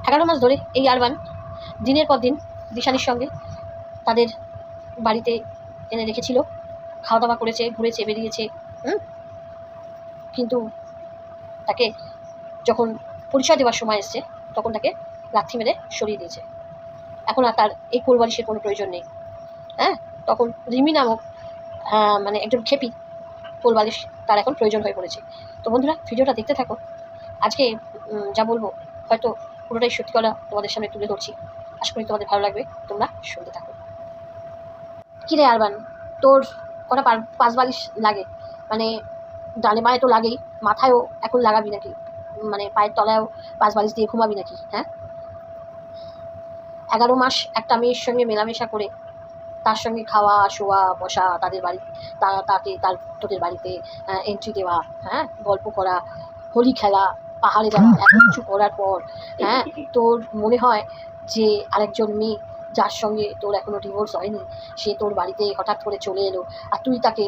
11 মাস ধরে এই আরবান দিনের পর দিন দিশানির সঙ্গে তাদের বাড়িতে এনে রেখেছিল, খাওয়া দাওয়া করেছে, ঘুরেছে, বেরিয়েছে। কিন্তু তাকে যখন পরিচয় দেওয়ার সময় এসছে তখন তাকে লাথি মেরে সরিয়ে দিয়েছে। এখন আর তার এই কোলবালিশের কোনো প্রয়োজন নেই। তখন রিমি নামক মানে একজন খেপি কোলবালিশ তার এখন প্রয়োজন হয়ে পড়েছে। তো বন্ধুরা, ভিডিওটা দেখতে থাকো। আজকে যা বলবো হয়তো পুরোটাই সত্যি কথা তোমাদের সামনে তুলে ধরছি। আশা করি তোমাদের ভালো লাগবে, তোমরা শুনতে থাকো। কিরে আরবান, তোর কটা পাঁচ বালিশ লাগে? মানে ডানে বাঁয়ে তো লাগেই, মাথায়ও এখন লাগাবি নাকি? মানে পায়ের তলায়ও পাঁচ বালিশ দিয়ে ঘুমাবি নাকি? 11 মাস একটা মেয়ের সঙ্গে মেলামেশা করে তার সঙ্গে খাওয়া, শোয়া, বসা, তাদের বাড়ি তাকে তোদের বাড়িতে এন্ট্রি দেওয়া, গল্প করা, হোলি খেলা, পাহাড়ে যাওয়া, এত কিছু করার পর তোর মনে হয় যে আরেকজন মেয়ে যার সঙ্গে তোর এখনো ডিভোর্স হয়নি সে তোর বাড়িতে হঠাৎ করে চলে এলো, আর তুই তাকে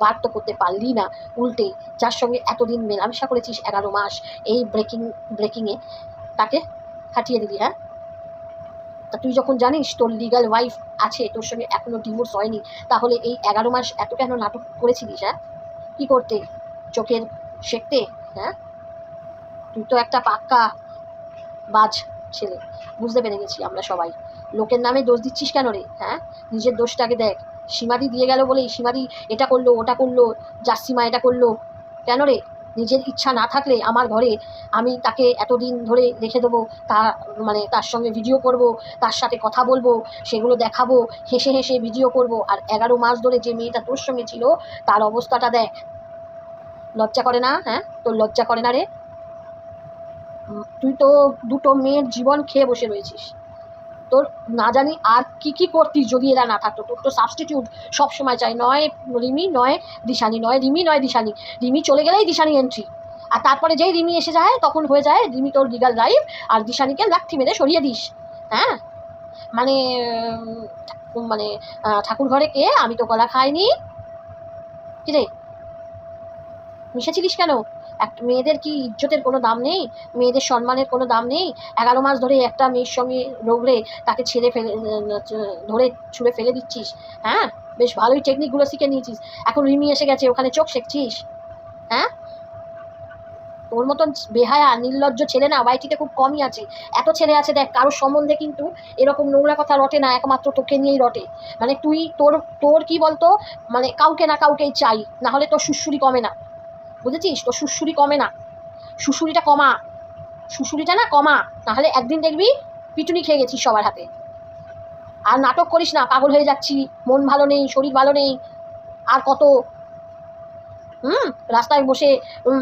বার তো করতে পারলি না, উল্টে যার সঙ্গে এতদিন মেলামেশা করেছিস 11 মাস, এই ব্রেকিংয়ে তাকে হাঁটিয়ে দিলি। তা তুই যখন জানিস তোর লিগাল ওয়াইফ আছে, তোর সঙ্গে এখনো ডিভোর্স হয়নি, তাহলে এই 11 মাস এত কেন নাটক করেছিলিস? কি করতে? চোখের শেখতে? তুই তো একটা পাক্কা বাজ ছেলে, বুঝতে পেরে গেছি আমরা সবাই। লোকের নামে দোষ দিচ্ছিস কেন রে? নিজের দোষটাকে দেখ। সীমাদি দিয়ে গেল বলেই সীমাদি এটা করলো, ওটা করলো, জাসিমা এটা করলো, কেন রে? নিজের ইচ্ছা না থাকলে আমার ঘরে আমি তাকে এতদিন ধরে রেখে দেবো, তার সঙ্গে ভিডিও করব, তার সাথে কথা বলবো, সেগুলো দেখাবো, হেসে হেসে ভিডিও করব, আর 11 মাস ধরে যে মেয়েটা তোর সঙ্গে ছিল তার অবস্থাটা দেখ। লজ্জা করে না? তোর লজ্জা করে না রে? তুই তো দুটো মেয়ের জীবন খেয়ে বসে রয়েছিস। তোর না জানি আর কি করতিস যদি এরা না থাকতো। তোর তো সাবস্টিটিউট সবসময় চাই, নয় রিমি নয় দিশানি, নয় রিমি নয় দিশানি। রিমি চলে গেলেই দিশানি এন্ট্রি, আর তারপরে যেই রিমি এসে যায় তখন হয়ে যায় রিমি তোর লিগাল লাইফ, আর দিশানিকে লাথি মেরে সরিয়ে দিস। মানে মানে ঠাকুর ঘরে কে? আমি তো কলা খাইনি। কিরে মিশেছিলিস কেন? মেয়েদের কি ইজ্জতের কোনো দাম নেই? মেয়েদের সম্মানের কোনো দাম নেই? 11 মাস ধরে একটা মেয়ের সঙ্গে রগড়ে তাকে ধরে ছুঁড়ে ফেলে দিচ্ছিস। বেশ ভালোই টেকনিকগুলো শিখে নিয়েছিস। এখন রিমি এসে গেছে, ওখানে চোখ শেখছিস। তোর মতন বেহায়া নির্লজ্জ ছেলে না ওয়াইটিতে খুব কমই আছে। এত ছেলে আছে দেখ, কারোর সম্বন্ধে কিন্তু এরকম নোংরা কথা রটে না, একমাত্র তোকে নিয়েই রটে। মানে তুই তোর কি বলতো, মানে কাউকে না কাউকেই চাই, না হলে তোর সুশ্রুরি কমে না, বুঝেছিস? তোর সুশ্রুরি কমে না, সুশ্রুরিটা কমা, সুশ্রুরিটা না কমা, নাহলে একদিন দেখবি পিটুনি খেয়ে গেছিস সবার হাতে। আর নাটক করিস না, পাগল হয়ে যাচ্ছি, মন ভালো নেই, শরীর ভালো নেই, আর কত রাস্তায় বসে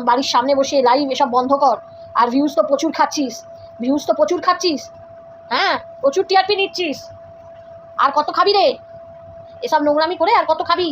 বাড়ির সামনে বসে লাইভ এসব বন্ধ কর। আর ভিউজ তো প্রচুর খাচ্ছিস, প্রচুর টিআরপি নিচ্ছিস। আর কত খাবি রে? এসব নোংরামি করে আর কত খাবি?